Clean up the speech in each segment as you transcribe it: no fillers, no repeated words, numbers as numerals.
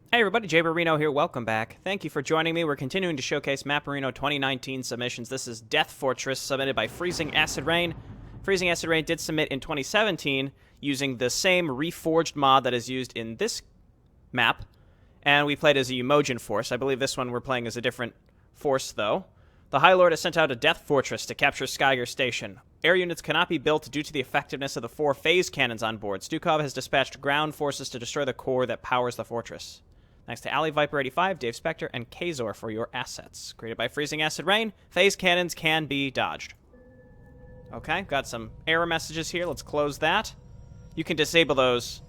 Hey everybody, Jayborino here, welcome back. Thank you for joining me. We're continuing to showcase Maporino 2019 submissions. This is Death Fortress, submitted by FreezingAcidRain. FreezingAcidRain did submit in 2017 using the same reforged mod that is used in this map, and we played as a Umojan force. I believe this one we're playing as a different force, though. The High Lord has sent out a Death Fortress to capture Skyger Station. Air units cannot be built due to the effectiveness of the 4 phase cannons on board. Stukov has dispatched ground forces to destroy the core that powers the fortress. Thanks to Alley Viper 85, Dave Spector, and Kazor for your assets. Created by FreezingAcidRain, phase cannons can be dodged. Okay, got some error messages here. Let's close that. You can disable those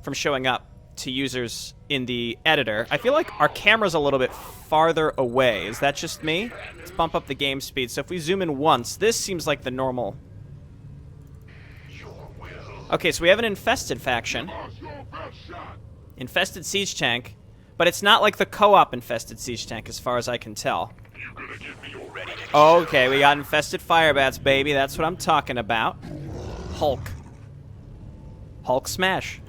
from showing up to users in the editor. I feel like our camera's a little bit farther away. Is that just me? Let's bump up the game speed. So if we zoom in once, this seems like the normal. Okay, so we have an infested faction. Infested siege tank. But it's not like the co-op infested siege tank, as far as I can tell. Okay, we got infested firebats, baby. That's what I'm talking about. Hulk. Hulk smash.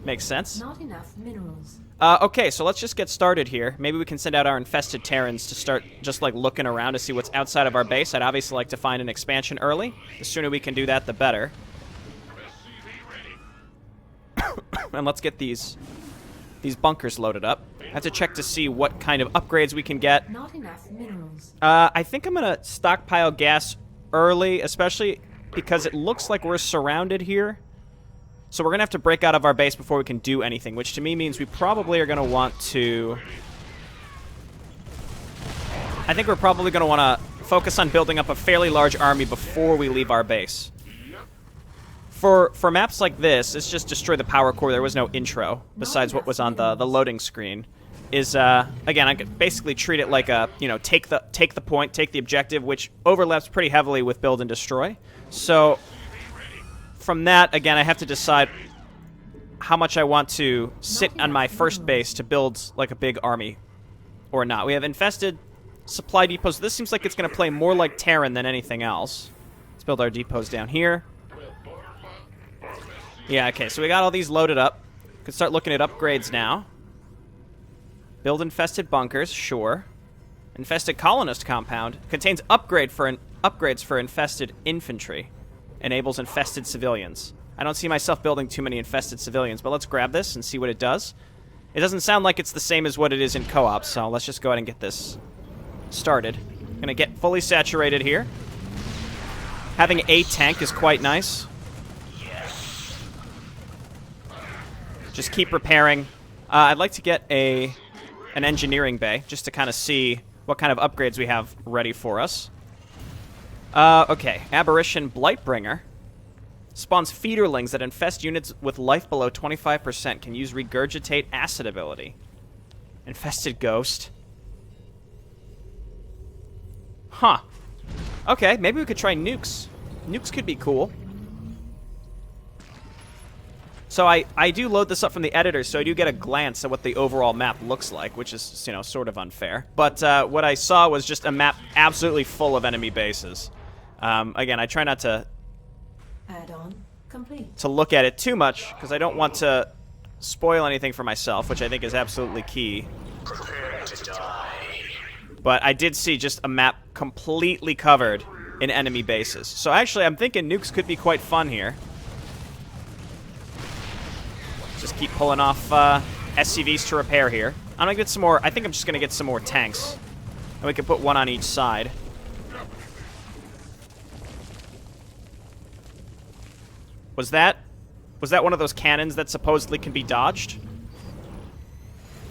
Makes sense. Not enough minerals. Okay, so let's just get started here. Maybe we can send out our infested Terrans to start just, like, looking around to see what's outside of our base. I'd obviously like to find an expansion early. The sooner we can do that, the better. And let's get these bunkers loaded up. I have to check to see what kind of upgrades we can get. Not enough minerals. I think I'm going to stockpile gas early, especially because it looks like we're surrounded here. So we're going to have to break out of our base before we can do anything, which to me means we probably are going to want to... I think we're probably going to want to focus on building up a fairly large army before we leave our base. For maps like this, it's just destroy the power core. There was no intro besides what was on the loading screen. Again, I could basically treat it like a, take the point, take the objective, which overlaps pretty heavily with build and destroy. So from that, again, I have to decide how much I want to sit on my first base to build like a big army or not. We have infested supply depots. This seems like it's going to play more like Terran than anything else. Let's build our depots down here. Yeah, okay, so we got all these loaded up. Could start looking at upgrades now. Build infested bunkers, sure. Infested colonist compound. Contains upgrades for infested infantry. Enables infested civilians. I don't see myself building too many infested civilians, but let's grab this and see what it does. It doesn't sound like it's the same as what it is in co-op, so let's just go ahead and get this started. Gonna get fully saturated here. Having a tank is quite nice. Just keep repairing. I'd like to get an engineering bay, just to kind of see what kind of upgrades we have ready for us. Okay, Aberration Blightbringer. Spawns feederlings that infest units with life below 25%. Can use Regurgitate Acid ability. Infested Ghost. Huh. Okay, maybe we could try nukes. Nukes could be cool. So I do load this up from the editor, so I do get a glance at what the overall map looks like, which is, sort of unfair. But what I saw was just a map absolutely full of enemy bases. Again, I try not to Add-on complete. to look at it too much, because I don't want to spoil anything for myself, which I think is absolutely key. Prepare to die. But I did see just a map completely covered in enemy bases. So actually, I'm thinking nukes could be quite fun here. Just keep pulling off SCVs to repair here. I'm gonna get some more. I think I'm just gonna get some more tanks, and we can put one on each side. Was that one of those cannons that supposedly can be dodged?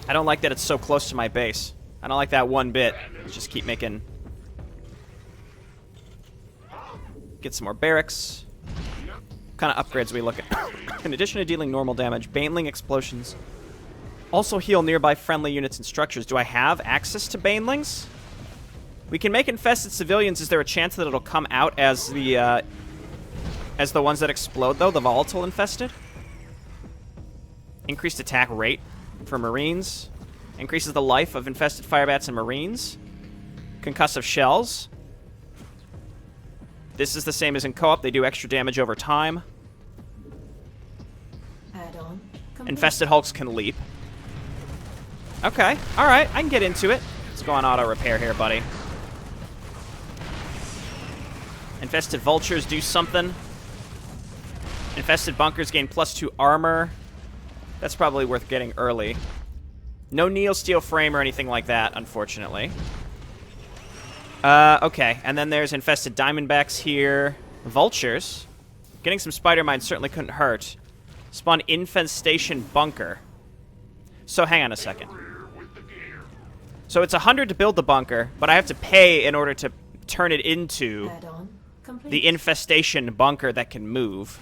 I don't like that it's so close to my base. I don't like that one bit. Let's just keep making. Get some more barracks. What kind of upgrades are we looking at? In addition to dealing normal damage, Baneling explosions also heal nearby friendly units and structures. Do I have access to Banelings? We can make infested civilians. Is there a chance that it'll come out as the ones that explode, though? The volatile infested? Increased attack rate for Marines. Increases the life of infested firebats and Marines. Concussive shells. This is the same as in co-op. They do extra damage over time. Add-on complete. Infested Hulks can leap. Okay. All right. I can get into it. Let's go on auto repair here, buddy. Infested vultures do something. Infested bunkers gain +2 armor. That's probably worth getting early. No Neo Steel frame or anything like that, unfortunately. Okay. And then there's infested diamondbacks here. Vultures. Getting some spider mines certainly couldn't hurt. Spawn infestation bunker. So hang on a second. So it's 100 to build the bunker, but I have to pay in order to turn it into the infestation bunker that can move.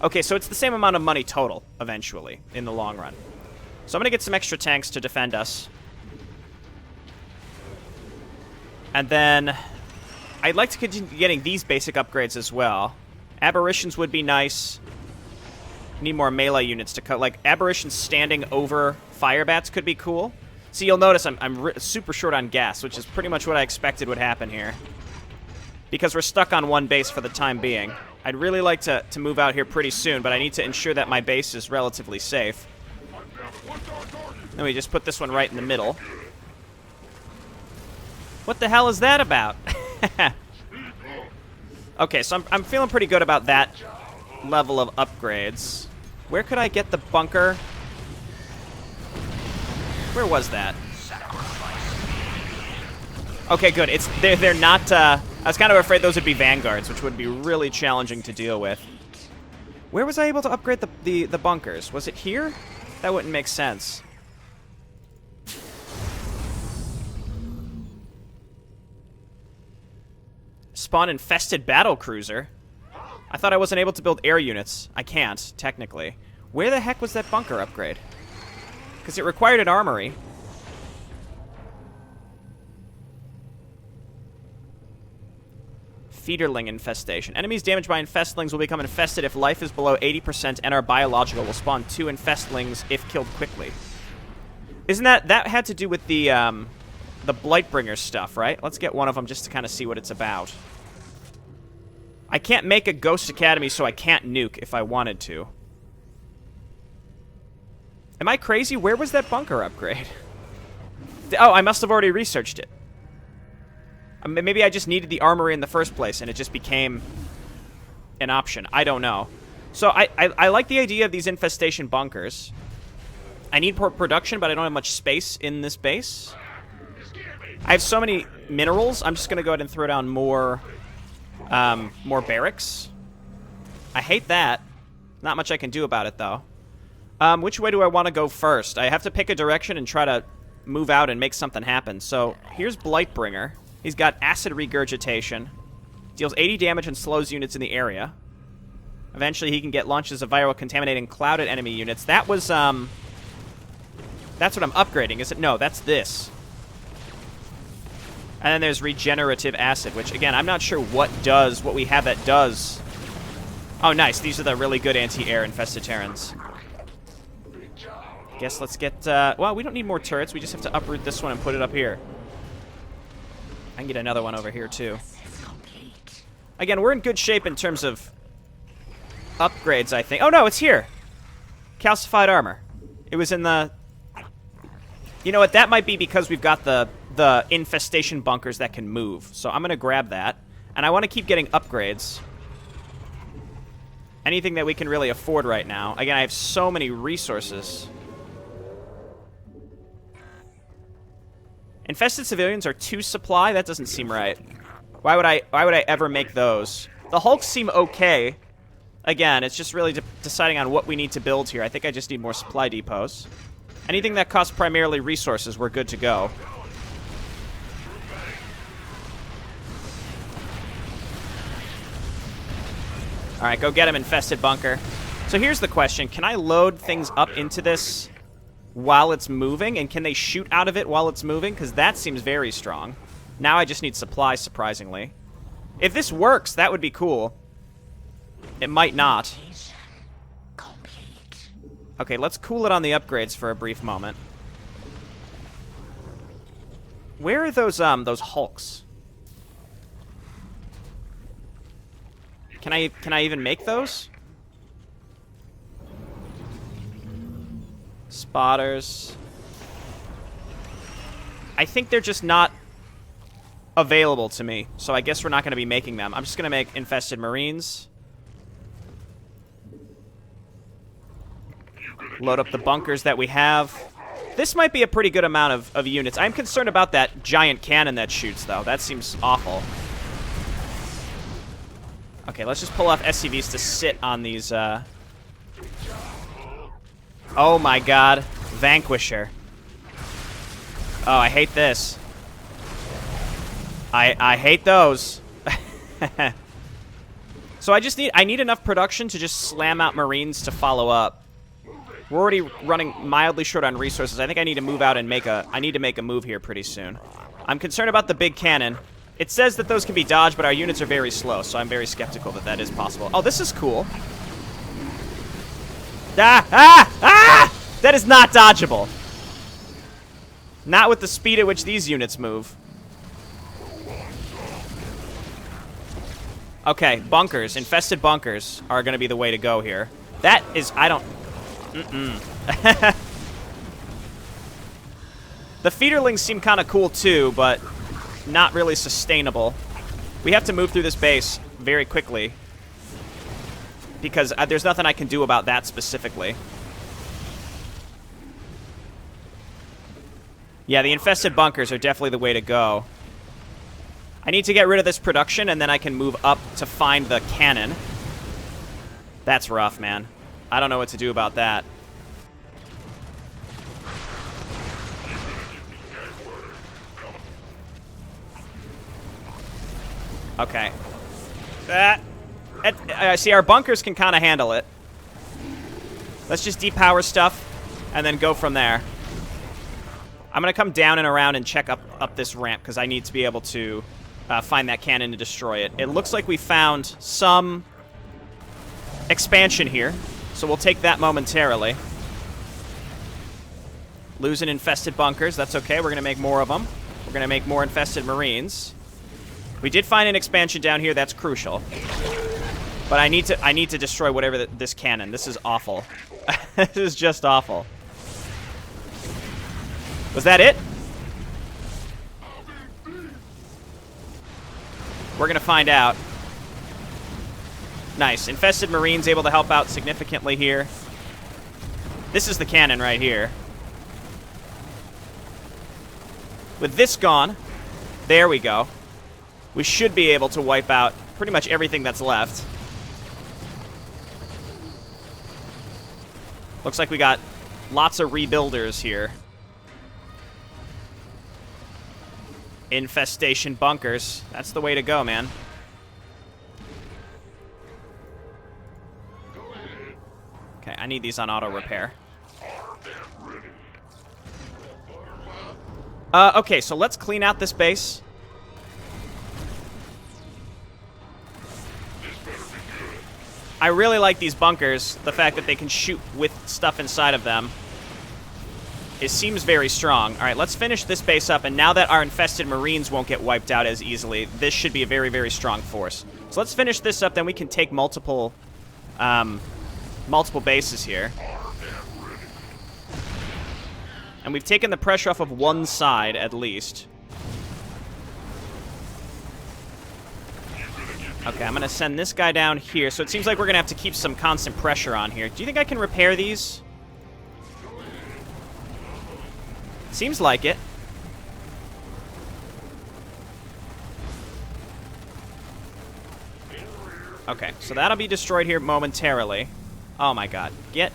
Okay, so it's the same amount of money total, eventually, in the long run. So I'm going to get some extra tanks to defend us. And then I'd like to continue getting these basic upgrades as well. Aberrations would be nice. Need more melee units to cut. Like, Aberrations standing over fire bats could be cool. See, you'll notice I'm super short on gas, which is pretty much what I expected would happen here. Because we're stuck on one base for the time being. I'd really like to move out here pretty soon, but I need to ensure that my base is relatively safe. Then we just put this one right in the middle. What the hell is that about? Okay, so I'm feeling pretty good about that level of upgrades. Where could I get the bunker? Where was that? Okay, good. They're not. I was kind of afraid those would be vanguards, which would be really challenging to deal with. Where was I able to upgrade the bunkers? Was it here? That wouldn't make sense. Spawn infested battle cruiser. I thought I wasn't able to build air units. I can't, technically. Where the heck was that bunker upgrade? Because it required an armory. Feederling infestation. Enemies damaged by infestlings will become infested if life is below 80% and are biological. Will spawn 2 infestlings if killed quickly. Isn't that had to do with the Blightbringer stuff, right? Let's get one of them just to kind of see what it's about. I can't make a Ghost Academy, so I can't nuke if I wanted to. Am I crazy? Where was that bunker upgrade? Oh, I must have already researched it. Maybe I just needed the armory in the first place, and it just became an option. I don't know. So I like the idea of these infestation bunkers. I need more production, but I don't have much space in this base. I have so many minerals, I'm just going to go ahead and throw down more barracks. I hate that. Not much I can do about it, though. Which way do I want to go first? I have to pick a direction and try to move out and make something happen. So, here's Blightbringer. He's got acid regurgitation. Deals 80 damage and slows units in the area. Eventually, he can get launches of viral contaminating cloud at enemy units. That was, that's what I'm upgrading, is it? No, that's this. And then there's regenerative acid, which, again, I'm not sure what we have that does. Oh, nice. These are the really good anti-air infested Terrans. Guess let's get, well, we don't need more turrets. We just have to uproot this one and put it up here. I can get another one over here, too. Again, we're in good shape in terms of upgrades, I think. Oh, no, it's here. Calcified armor. It was in the... You know what? That might be because we've got the infestation bunkers that can move. So I'm going to grab that. And I want to keep getting upgrades. Anything that we can really afford right now. Again, I have so many resources. Infested civilians are 2 supply? That doesn't seem right. Why would I ever make those? The Hulks seem okay. Again, it's just really deciding on what we need to build here. I think I just need more supply depots. Anything that costs primarily resources, we're good to go. Alright, go get him, infested bunker. So here's the question. Can I load things up into this while it's moving? And can they shoot out of it while it's moving? Because that seems very strong. Now I just need supply, surprisingly. If this works, that would be cool. It might not. Okay, let's cool it on the upgrades for a brief moment. Where are those Hulks? Can I even make those? Spotters. I think they're just not available to me, so I guess we're not going to be making them. I'm just going to make infested marines. Load up the bunkers that we have. This might be a pretty good amount of units. I'm concerned about that giant cannon that shoots, though. That seems awful. Okay, let's just pull off SCVs to sit on these, Oh my god. Vanquisher. Oh, I hate this. I hate those. So I need enough production to just slam out marines to follow up. We're already running mildly short on resources. I think I need to move out and make a move here pretty soon. I'm concerned about the big cannon. It says that those can be dodged, but our units are very slow, so I'm very skeptical that that is possible. Oh, this is cool. Ah! Ah! Ah! That is not dodgeable. Not with the speed at which these units move. Okay, bunkers. Infested bunkers are going to be the way to go here. That is... I don't... The feederlings seem kind of cool too, but not really sustainable. We have to move through this base very quickly because there's nothing I can do about that specifically. Yeah, the infested bunkers are definitely the way to go. I need to get rid of this production, and then I can move up to find the cannon. That's rough, man. I don't know what to do about that. Okay. See, our bunkers can kind of handle it. Let's just depower stuff and then go from there. I'm going to come down and around and check up this ramp because I need to be able to find that cannon and destroy it. It looks like we found some expansion here, so we'll take that momentarily. Losing infested bunkers, that's okay. We're going to make more of them. We're going to make more infested marines. We did find an expansion down here that's crucial. But I need to destroy whatever this cannon. This is awful. This is just awful. Was that it? We're going to find out. Nice. Infested marines able to help out significantly here. This is the cannon right here. With this gone, there we go. We should be able to wipe out pretty much everything that's left. Looks like we got lots of rebuilders here. Infestation bunkers. That's the way to go, man. Okay, I need these on auto repair. Okay, so let's clean out this base. I really like these bunkers. The fact that they can shoot with stuff inside of them. It seems very strong. All right, let's finish this base up, and now that our infested marines won't get wiped out as easily, this should be a very, very strong force. So let's finish this up, then we can take multiple bases here. And we've taken the pressure off of one side, at least. Okay, I'm going to send this guy down here. So it seems like we're going to have to keep some constant pressure on here. Do you think I can repair these? Seems like it. Okay, so that'll be destroyed here momentarily. Oh my god. Get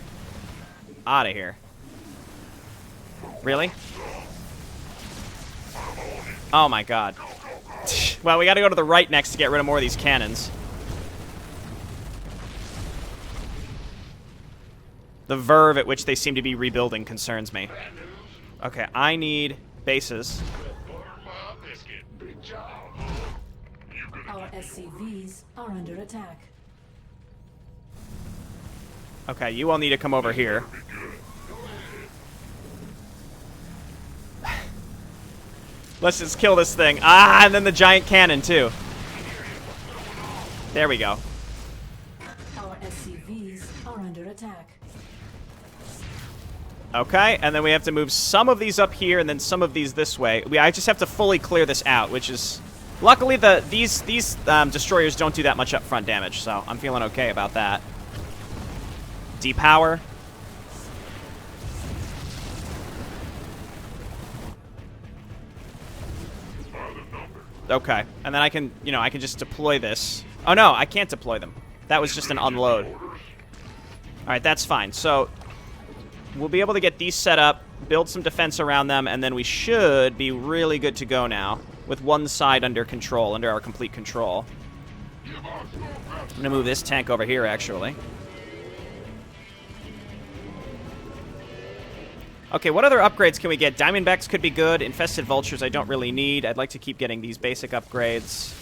out of here. Really? Oh my god. Well, we gotta go to the right next to get rid of more of these cannons. The verve at which they seem to be rebuilding concerns me. Okay, I need bases. Our SCVs are under attack. Okay, you all need to come over here. Let's just kill this thing. Ah, and then the giant cannon, too. There we go. Our SCVs are under attack. Okay, and then we have to move some of these up here and then some of these this way. I just have to fully clear this out, which is... Luckily, these destroyers don't do that much upfront damage, so I'm feeling okay about that. Depower. Okay, and then I can, I can just deploy this. Oh no, I can't deploy them. That was just an unload. Alright, that's fine. So, we'll be able to get these set up, build some defense around them, and then we should be really good to go now, with one side under control, under our complete control. I'm going to move this tank over here, actually. Okay, what other upgrades can we get? Diamondbacks could be good. Infested vultures I don't really need. I'd like to keep getting these basic upgrades.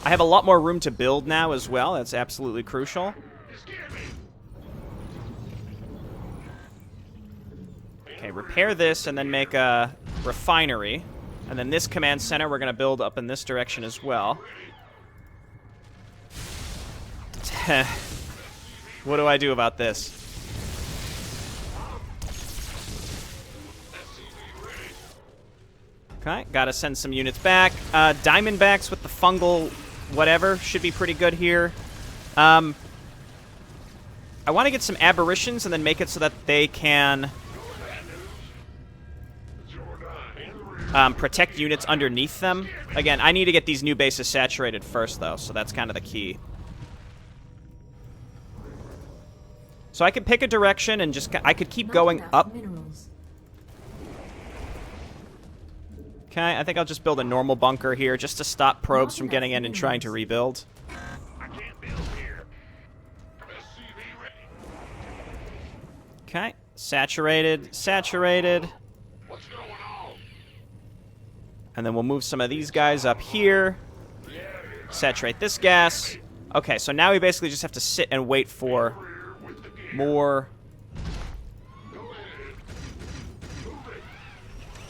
I have a lot more room to build now as well. That's absolutely crucial. Okay, repair this and then make a refinery. And then this command center we're going to build up in this direction as well. What do I do about this? Okay, gotta send some units back. Diamondbacks with the fungal whatever should be pretty good here. I want to get some aberrations and then make it so that they can protect units underneath them. Again, I need to get these new bases saturated first, though, so that's kind of the key. So I could pick a direction and just... I could keep going up. Okay, I think I'll just build a normal bunker here just to stop probes from getting in and trying to rebuild. Okay, saturated, saturated. And then we'll move some of these guys up here. Saturate this gas. Okay, so now we basically just have to sit and wait for more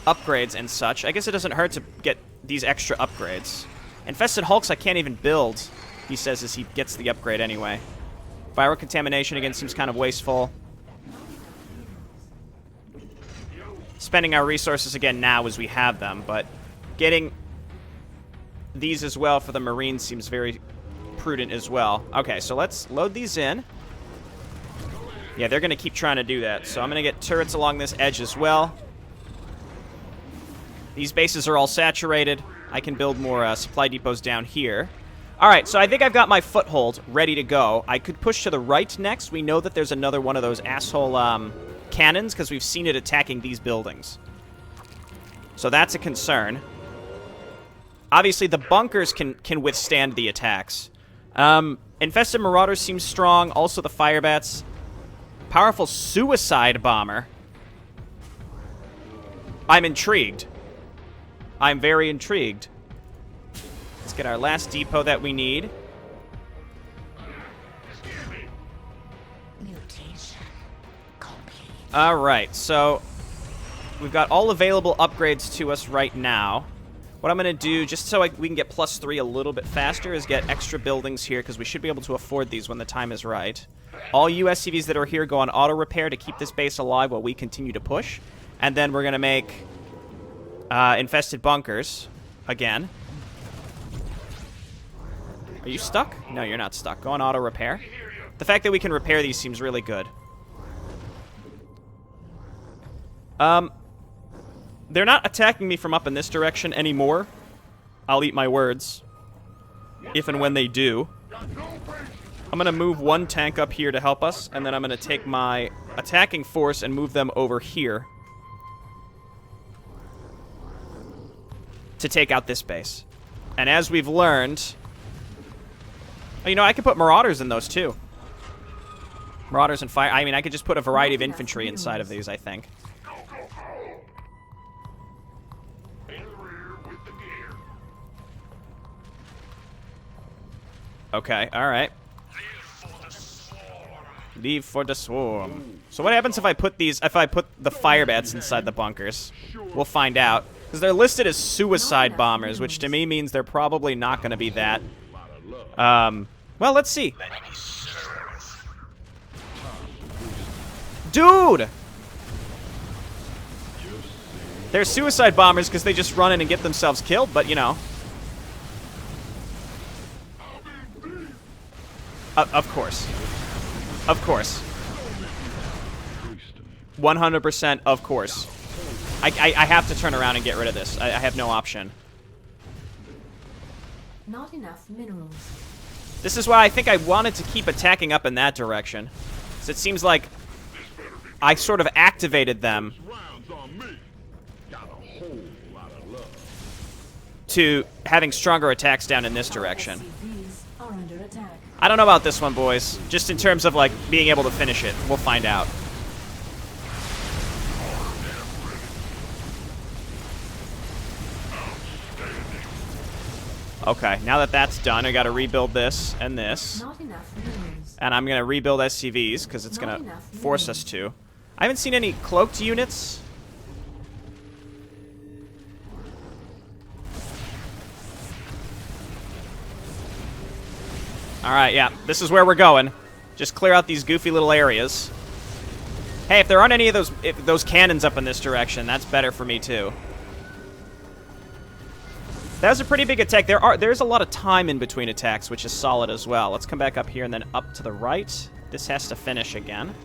upgrades and such. I guess it doesn't hurt to get these extra upgrades. Infested Hulks I can't even build, he says, as he gets the upgrade anyway. Viral contamination, again, seems kind of wasteful. Spending our resources again now as we have them, but getting these as well for the Marines seems very prudent as well. Okay, so let's load these in. Yeah, they're going to keep trying to do that, so I'm going to get turrets along this edge as well. These bases are all saturated. I can build more supply depots down here. Alright, so I think I've got my foothold ready to go. I could push to the right next. We know that there's another one of those asshole cannons, because we've seen it attacking these buildings. So that's a concern. Obviously, the bunkers can withstand the attacks. Infested Marauders seems strong. Also, the Firebats. Powerful Suicide Bomber. I'm intrigued. I'm very intrigued. Let's get our last depot that we need. Alright, so we've got all available upgrades to us right now. What I'm going to do, just so we can get +3 a little bit faster, is get extra buildings here, because we should be able to afford these when the time is right. All USCVs that are here go on auto-repair to keep this base alive while we continue to push. And then we're going to make infested bunkers again. Are you stuck? No, you're not stuck. Go on auto-repair. The fact that we can repair these seems really good. They're not attacking me from up in this direction anymore. I'll eat my words. If and when they do. I'm going to move one tank up here to help us, and then I'm going to take my attacking force and move them over here to take out this base. And as we've learned... You know, I could put Marauders in those, too. Marauders and fire... I mean, I could just put a variety of infantry inside of these, I think. Okay, alright. Leave for the swarm. So what happens if I put the Firebats inside the bunkers? We'll find out. Because they're listed as suicide bombers, which to me means they're probably not going to be that. Well, let's see. Dude! They're suicide bombers because they just run in and get themselves killed, but, you know. Of course. Of course. 100% of course. I have to turn around and get rid of this. I have no option. Not enough minerals. This is why I think I wanted to keep attacking up in that direction. So it seems like I sort of activated them to having stronger attacks down in this direction. SCVs are under attack. I don't know about this one, boys. Just in terms of, like, being able to finish it. We'll find out. Okay, now that that's done, I gotta rebuild this and this. Not enough minerals. And I'm gonna rebuild SCVs, because it's gonna force us to. I haven't seen any cloaked units. Alright, yeah, this is where we're going. Just clear out these goofy little areas. Hey, if there aren't any of those cannons up in this direction, that's better for me too. That was a pretty big attack. There's a lot of time in between attacks, which is solid as well. Let's come back up here and then up to the right. This has to finish again.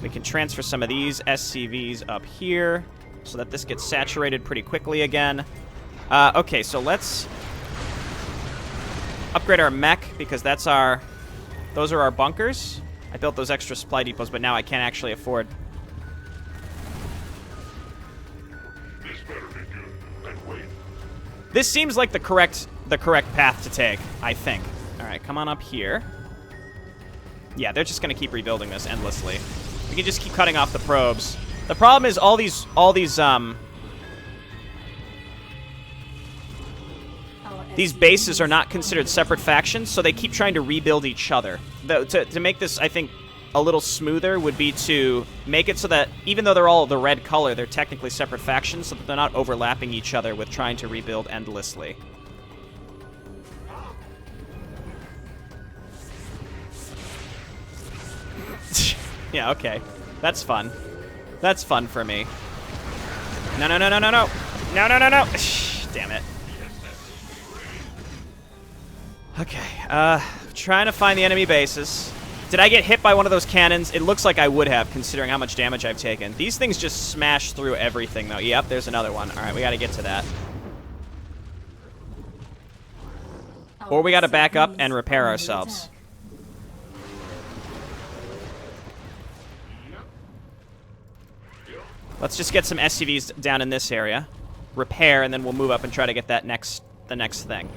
We can transfer some of these SCVs up here so that this gets saturated pretty quickly again. Okay, so let's upgrade our mech because those are our bunkers. I built those extra supply depots, but now I can't actually afford. This seems like the correct path to take, I think. All right, come on up here. Yeah, they're just gonna keep rebuilding this endlessly. We can just keep cutting off the probes. The problem is all these bases are not considered separate factions, so they keep trying to rebuild each other. To make this, I think, a little smoother would be to make it so that even though they're all the red color, they're technically separate factions, so that they're not overlapping each other with trying to rebuild endlessly. Yeah, okay. That's fun. That's fun for me. No, no, no, no, no, no. No, no, no, no. Damn it. Okay, trying to find the enemy bases. Did I get hit by one of those cannons? It looks like I would have, considering how much damage I've taken. These things just smash through everything, though. Yep, there's another one. All right, we got to get to that. Or we got to back up and repair ourselves. Let's just get some SCVs down in this area. Repair, and then we'll move up and try to get that the next thing.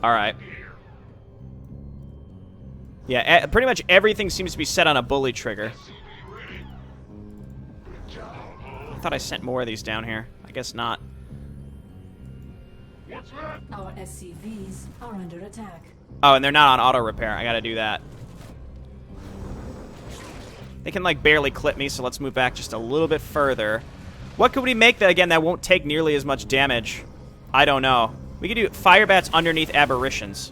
All right. Yeah, pretty much everything seems to be set on a bully trigger. I thought I sent more of these down here. I guess not. Our SCVs are under attack. Oh, and they're not on auto repair. I gotta do that. They can, like, barely clip me, so let's move back just a little bit further. What could we make that, again, that won't take nearly as much damage? I don't know. We could do fire bats underneath aberrations.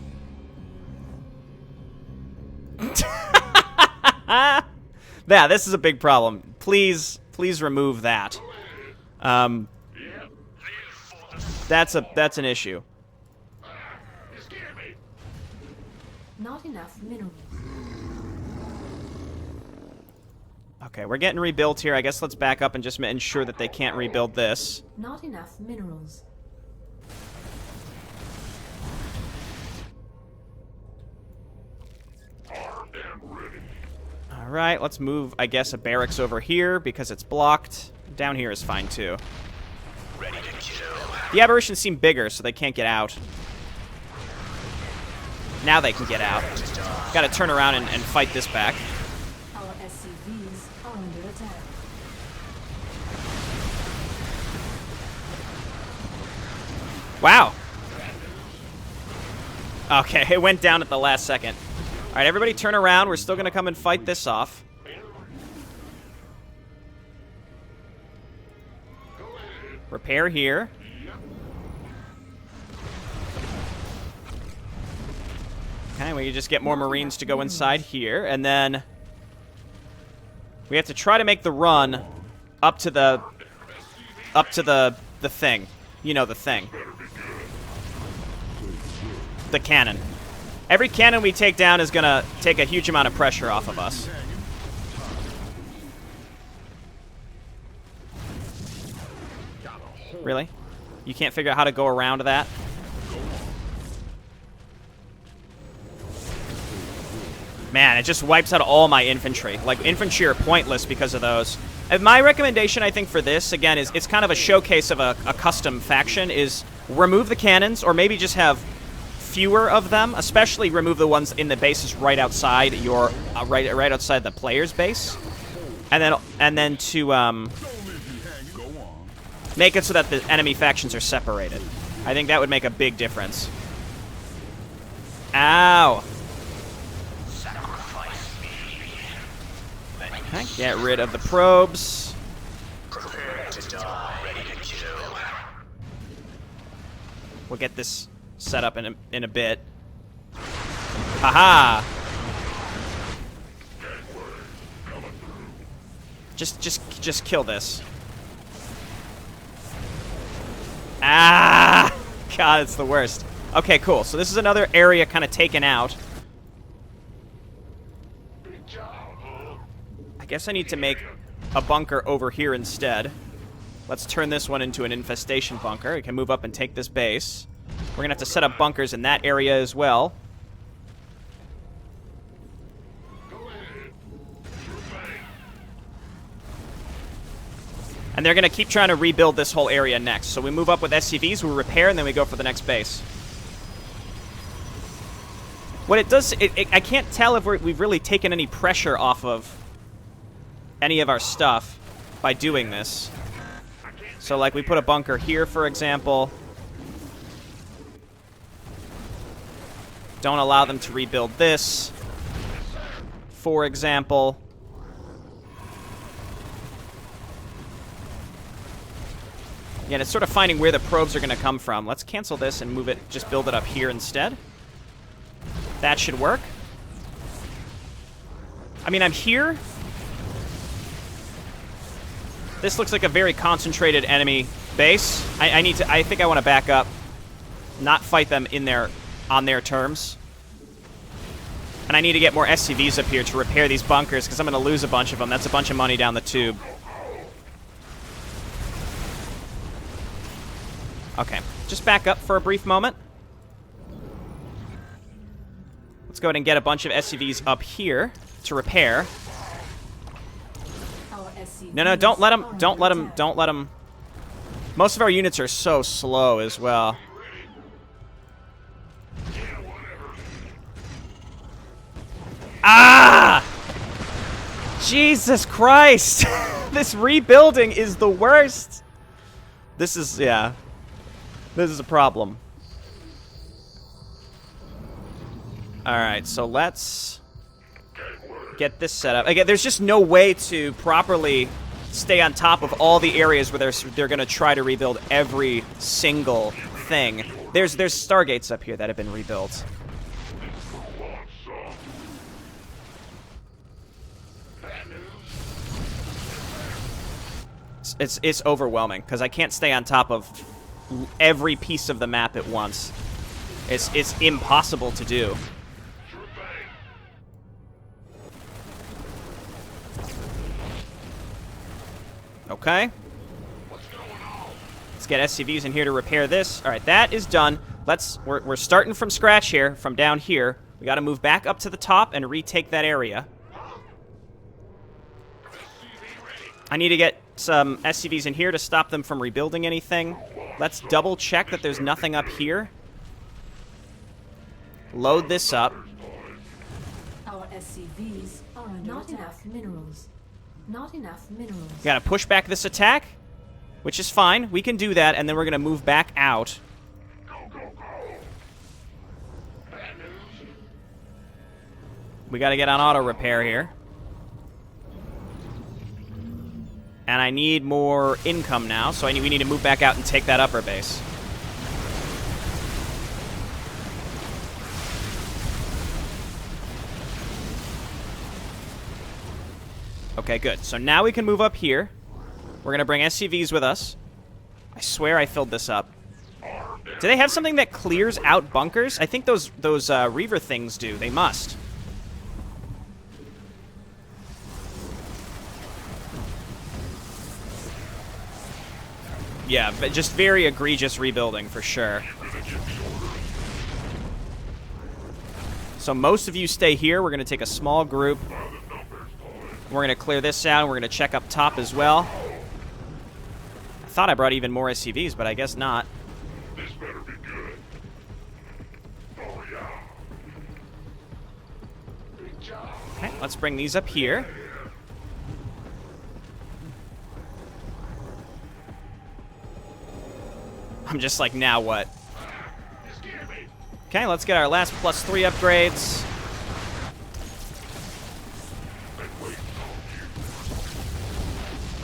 Yeah, this is a big problem. Please remove that. That's an issue. Not enough minerals. Okay, we're getting rebuilt here. I guess let's back up and just ensure that they can't rebuild this. Not enough minerals. Alright, let's move, I guess, a barracks over here because it's blocked. Down here is fine, too. Ready to kill. The aberrations seem bigger, so they can't get out. Now they can get out. Gotta turn around and fight this back. Our SCVs are under attack. Wow. Okay, it went down at the last second. Alright, everybody turn around. We're still gonna come and fight this off. Repair here. Okay, we can just get more Marines to go inside here, and then we have to try to make the run up to the thing. You know, the thing. The cannon. Every cannon we take down is gonna take a huge amount of pressure off of us. Really? You can't figure out how to go around that? Man, it just wipes out all my infantry. Like, infantry are pointless because of those. And my recommendation, I think, for this, again, is it's kind of a showcase of a custom faction, is remove the cannons, or maybe just have fewer of them, especially remove the ones in the bases right outside your, right outside the player's base. And then to, make it so that the enemy factions are separated. I think that would make a big difference. Ow! Okay, get rid of the probes. Prepare to die. Ready to kill. We'll get this set up in a bit. Haha! Just kill this. Ah! God, it's the worst. Okay, cool. So this is another area kind of taken out. I guess I need to make a bunker over here instead. Let's turn this one into an infestation bunker. We can move up and take this base. We're going to have to set up bunkers in that area as well. And they're going to keep trying to rebuild this whole area next. So we move up with SCVs, we repair, and then we go for the next base. What it does, I can't tell if we've really taken any pressure off of any of our stuff by doing this. So, like, we put a bunker here, for example. Don't allow them to rebuild this, for example. Yeah, and it's sort of finding where the probes are going to come from. Let's cancel this and move it, just build it up here instead. That should work. I mean, I'm here. This looks like a very concentrated enemy base. I think I want to back up. Not fight them on their terms. And I need to get more SCVs up here to repair these bunkers, because I'm going to lose a bunch of them. That's a bunch of money down the tube. Okay, just back up for a brief moment. Let's go ahead and get a bunch of SCVs up here to repair. No, don't let them. Most of our units are so slow as well. Ah! Jesus Christ! This rebuilding is the worst. This is a problem. Alright, so let's get this set up. Again, there's just no way to properly stay on top of all the areas where they're going to try to rebuild every single thing. There's Stargates up here that have been rebuilt. It's overwhelming, because I can't stay on top of every piece of the map at once. It's impossible to do. Okay. Let's get SCVs in here to repair this. All right, that is done. We're starting from scratch here, from down here. We got to move back up to the top and retake that area. I need to get some SCVs in here to stop them from rebuilding anything. Let's double check that there's nothing up here. Load this up. Our SCVs are under not enough minerals. Not enough minerals. We gotta push back this attack, which is fine. We can do that, and then we're gonna move back out. We gotta get on auto repair here. And I need more income now, so we need to move back out and take that upper base. Okay, good. So now we can move up here. We're going to bring SCVs with us. I swear I filled this up. Do they have something that clears out bunkers? I think those Reaver things do. They must. Yeah, but just very egregious rebuilding for sure. So most of you stay here. We're going to take a small group. We're going to clear this out. We're going to check up top as well. I thought I brought even more SCVs, but I guess not. This better be good. Oh, yeah. Good job. Okay, let's bring these up here. I'm just like, now what? Okay, let's get our last +3 upgrades.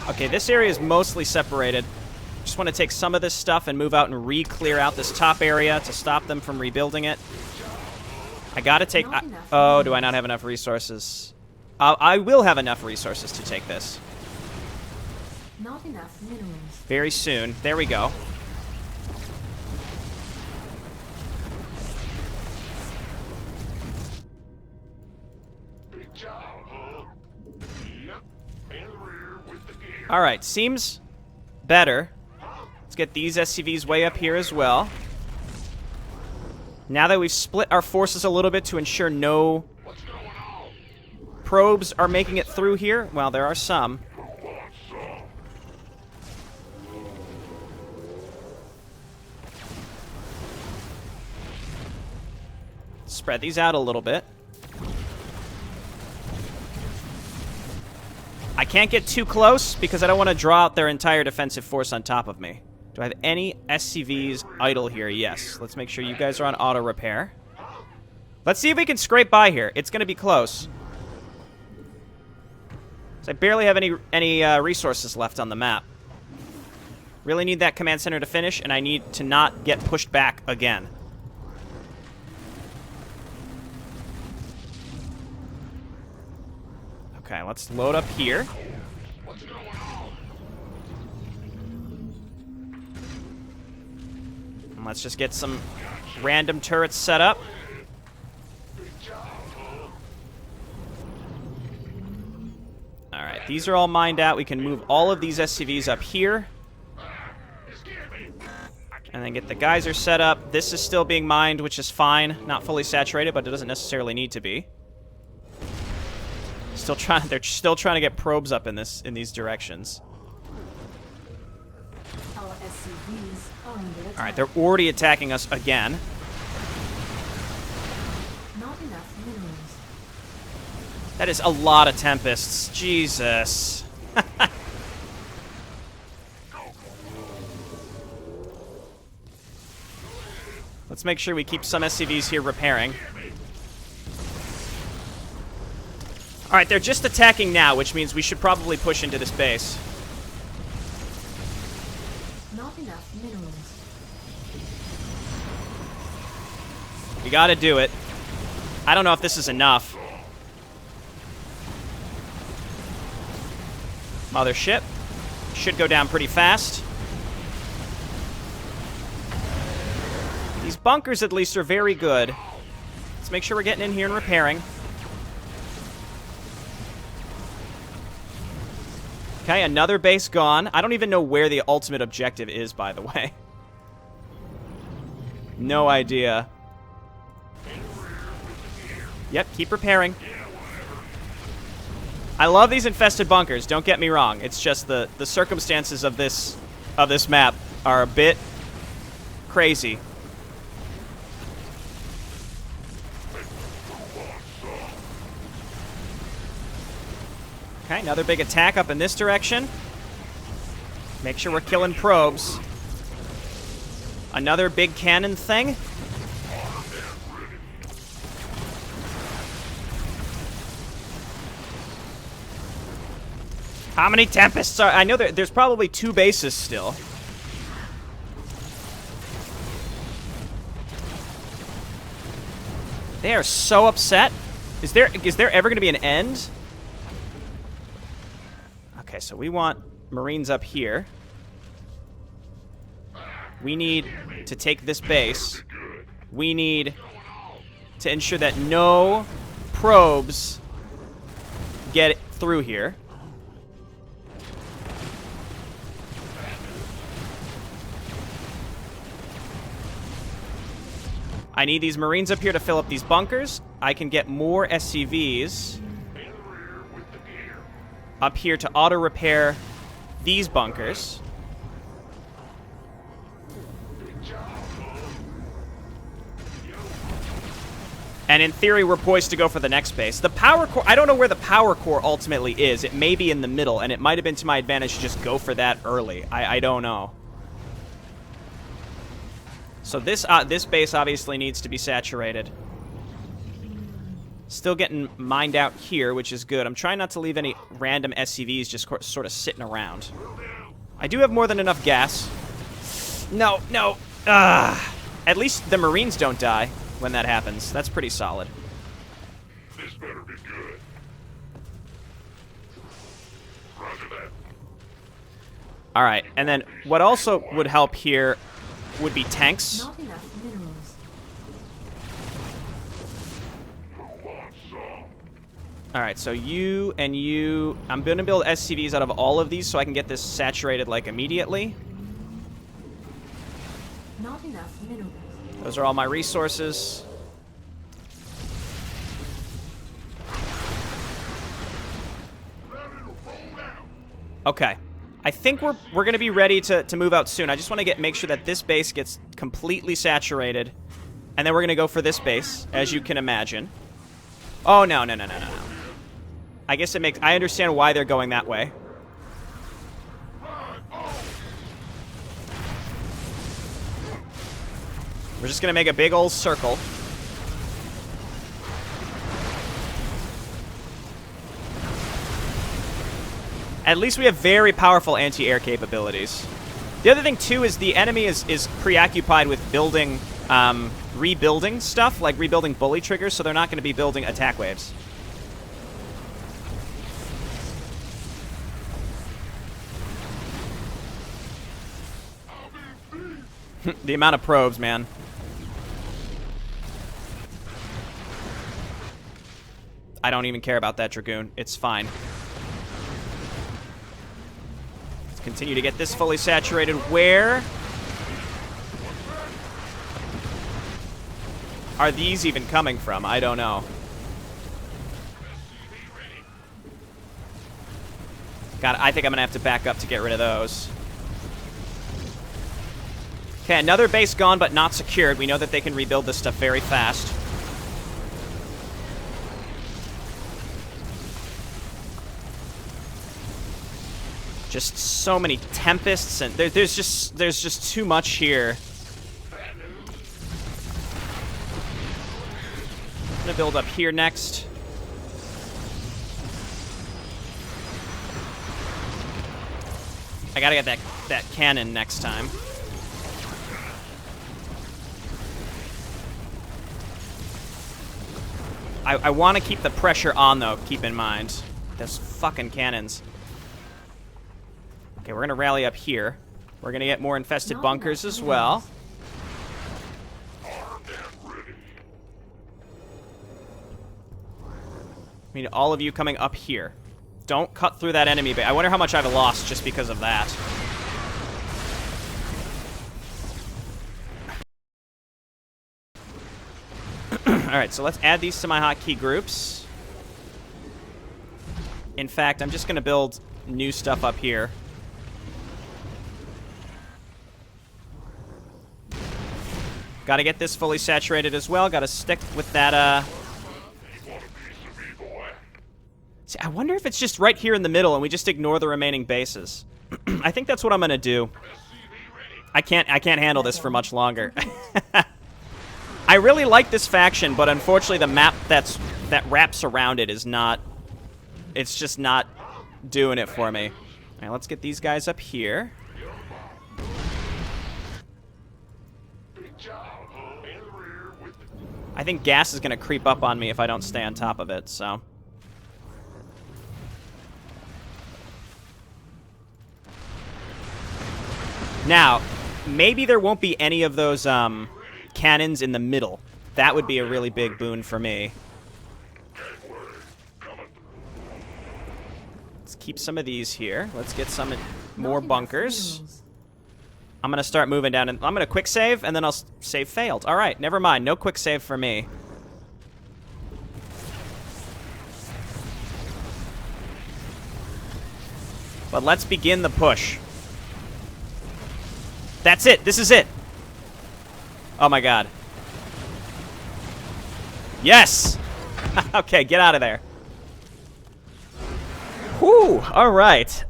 Okay, this area is mostly separated. Just want to take some of this stuff and move out and re-clear out this top area to stop them from rebuilding it. I gotta take... oh, do I not have enough resources? I will have enough resources to take this. Not enough minerals. Very soon. There we go. Alright, seems better. Let's get these SCVs way up here as well. Now that we've split our forces a little bit to ensure no probes are making it through here. Well, there are some. Spread these out a little bit. I can't get too close because I don't want to draw out their entire defensive force on top of me. Do I have any SCVs idle here? Yes. Let's make sure you guys are on auto repair. Let's see if we can scrape by here. It's going to be close. So I barely have any resources left on the map. Really need that command center to finish, and I need to not get pushed back again. Okay, let's load up here. And let's just get some random turrets set up. Alright, these are all mined out. We can move all of these SCVs up here. And then get the geyser set up. This is still being mined, which is fine. Not fully saturated, but it doesn't necessarily need to be. They're still trying to get probes up in these directions. Our SCVs are under attack. All right, they're already attacking us again. Not enough minerals. That is a lot of tempests. Jesus. Let's make sure we keep some SCVs here repairing. Alright, they're just attacking now, which means we should probably push into this base. Not enough minerals. We gotta do it. I don't know if this is enough. Mothership. Should go down pretty fast. These bunkers, at least, are very good. Let's make sure we're getting in here and repairing. Okay, another base gone. I don't even know where the ultimate objective is, by the way. No idea. Yep, keep repairing. I love these infested bunkers, don't get me wrong. It's just the circumstances of this map are a bit crazy. Okay, another big attack up in this direction. Make sure we're killing probes. Another big cannon thing. How many tempests are... I know there's probably 2 bases still. They are so upset. Is there ever going to be an end? Okay, so we want Marines up here. We need to take this base. We need to ensure that no probes get through here. I need these Marines up here to fill up these bunkers. I can get more SCVs up here to auto-repair these bunkers. And in theory, we're poised to go for the next base. The power core, I don't know where the power core ultimately is. It may be in the middle, and it might have been to my advantage to just go for that early. I don't know. So this base obviously needs to be saturated. Still getting mined out here, which is good. I'm trying not to leave any random SCVs just sort of sitting around. I do have more than enough gas. No, no. At least the Marines don't die when that happens. That's pretty solid. This better be good. Roger that. All right, and then what also would help here would be tanks. Not enough minerals. All right, so you and you... I'm going to build SCVs out of all of these so I can get this saturated, like, immediately. Not enough minerals. Those are all my resources. Okay. I think we're going to be ready to move out soon. I just want to make sure that this base gets completely saturated. And then we're going to go for this base, as you can imagine. Oh, no, no, no, no, no, no. I guess it makes... I understand why they're going that way. We're just going to make a big old circle. At least we have very powerful anti-air capabilities. The other thing, too, is the enemy is preoccupied with building, rebuilding stuff, like rebuilding bully triggers, so they're not going to be building attack waves. The amount of probes, man. I don't even care about that Dragoon. It's fine. Let's continue to get this fully saturated. Where are these even coming from? I don't know. God, I think I'm going to have to back up to get rid of those. Okay, another base gone but not secured. We know that they can rebuild this stuff very fast. Just so many tempests, and there's just too much here. I'm gonna build up here next. I gotta get that cannon next time. I want to keep the pressure on, though, keep in mind. Those fucking cannons. Okay, we're going to rally up here. We're going to get more infested bunkers as well. I mean, all of you coming up here. Don't cut through that enemy base. I wonder how much I've lost just because of that. Alright, so let's add these to my hotkey groups. In fact, I'm just going to build new stuff up here. Got to get this fully saturated as well. Got to stick with that, See, I wonder if it's just right here in the middle and we just ignore the remaining bases. I think that's what I'm going to do. I can't handle this for much longer. I really like this faction, but unfortunately the map that wraps around it is not... It's just not doing it for me. All right, let's get these guys up here. I think gas is going to creep up on me if I don't stay on top of it, so... Now, maybe there won't be any of those cannons in the middle. That would be a really big boon for me. Let's keep some of these here. Let's get some more bunkers. I'm going to start moving down, and I'm going to quick save, and then I'll save failed. All right, never mind. No quick save for me. But let's begin the push. That's it. This is it. Oh, my God. Yes! Okay, get out of there. Whew, all right.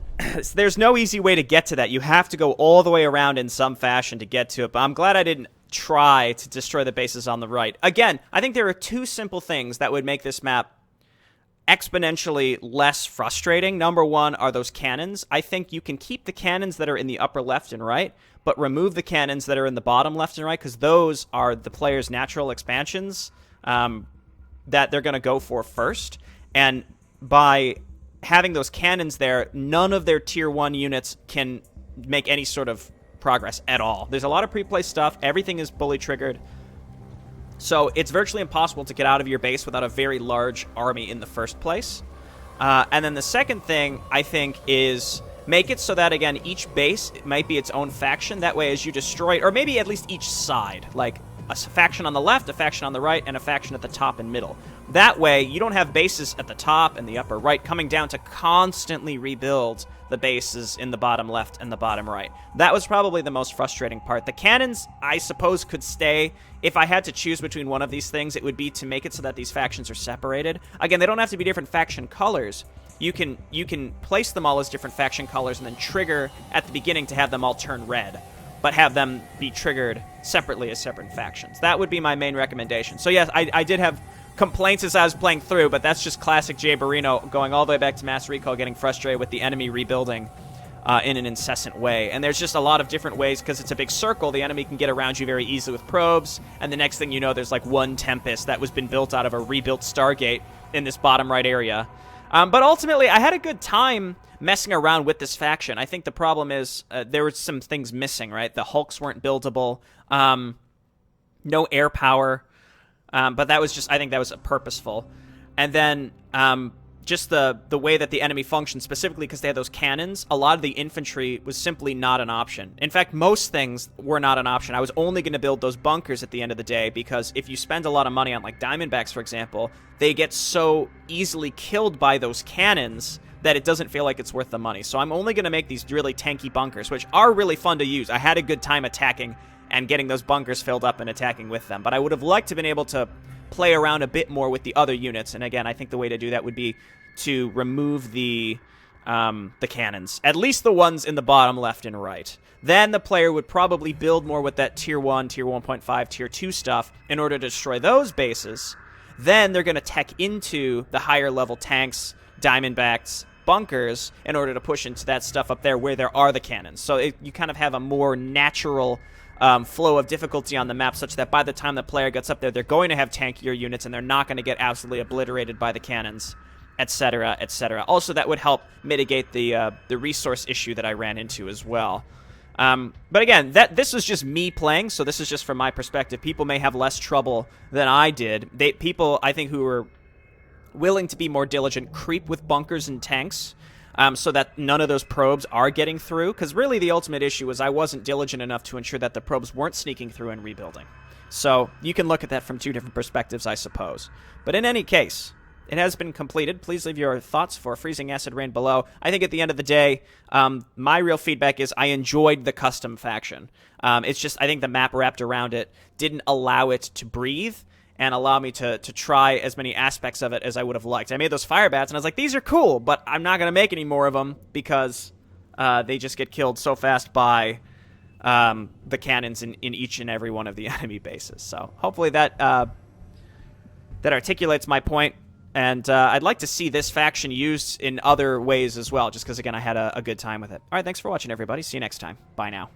There's no easy way to get to that. You have to go all the way around in some fashion to get to it, but I'm glad I didn't try to destroy the bases on the right. Again, I think there are two simple things that would make this map exponentially less frustrating. Number one are those cannons. I think you can keep the cannons that are in the upper left and right, but remove the cannons that are in the bottom left and right, because those are the player's natural expansions that they're going to go for first. And by having those cannons there, none of their tier 1 units can make any sort of progress at all. There's a lot of pre-placed stuff. Everything is bully triggered. So it's virtually impossible to get out of your base without a very large army in the first place. And then the second thing, I think, is make it so that, again, each base might be its own faction. That way, as you destroy it, or maybe at least each side, like a faction on the left, a faction on the right, and a faction at the top and middle. That way, you don't have bases at the top and the upper right coming down to constantly rebuild the bases in the bottom left and the bottom right. That was probably the most frustrating part. The cannons, I suppose, could stay. If I had to choose between one of these things, it would be to make it so that these factions are separated. Again, they don't have to be different faction colors. You can place them all as different faction colors and then trigger at the beginning to have them all turn red, but have them be triggered separately as separate factions. That would be my main recommendation. So yes, I did have complaints as I was playing through, but that's just classic Jayborino, going all the way back to Mass Recall, getting frustrated with the enemy rebuilding in an incessant way. And there's just a lot of different ways, because it's a big circle, the enemy can get around you very easily with probes, and the next thing you know, there's like one Tempest that was been built out of a rebuilt Stargate in this bottom right area. But ultimately, I had a good time messing around with this faction. I think the problem is there were some things missing, right? The Hulks weren't buildable, no air power, but that was just, I think that was purposeful. And then just the way that the enemy functioned, specifically because they had those cannons, a lot of the infantry was simply not an option. In fact, most things were not an option. I was only going to build those bunkers at the end of the day, because if you spend a lot of money on, like, Diamondbacks, for example, they get so easily killed by those cannons that it doesn't feel like it's worth the money. So I'm only going to make these really tanky bunkers, which are really fun to use. I had a good time attacking and getting those bunkers filled up and attacking with them, but I would have liked to have been able to play around a bit more with the other units. And again, I think the way to do that would be to remove the cannons, at least the ones in the bottom left and right. Then the player would probably build more with that tier 1, tier 1.5, tier 2 stuff in order to destroy those bases. Then they're going to tech into the higher level tanks, Diamondbacks, bunkers, in order to push into that stuff up there where there are the cannons. So you kind of have a more natural flow of difficulty on the map, such that by the time the player gets up there, they're going to have tankier units and they're not going to get absolutely obliterated by the cannons, etc., etc. Also, that would help mitigate the resource issue that I ran into as well. But again, this was just me playing, so this is just from my perspective. People may have less trouble than I did. People, I think, who were willing to be more diligent, creep with bunkers and tanks, so that none of those probes are getting through. Because really the ultimate issue was I wasn't diligent enough to ensure that the probes weren't sneaking through and rebuilding. So you can look at that from two different perspectives, I suppose. But in any case, it has been completed. Please leave your thoughts for Freezing Acid Rain below. I think at the end of the day, my real feedback is I enjoyed the custom faction. It's just, I think the map wrapped around it didn't allow it to breathe and allow me to try as many aspects of it as I would have liked. I made those fire bats, and I was like, these are cool, but I'm not going to make any more of them because they just get killed so fast by the cannons in each and every one of the enemy bases. So hopefully that articulates my point. And I'd like to see this faction used in other ways as well, just because, again, I had a good time with it. All right, thanks for watching, everybody. See you next time. Bye now.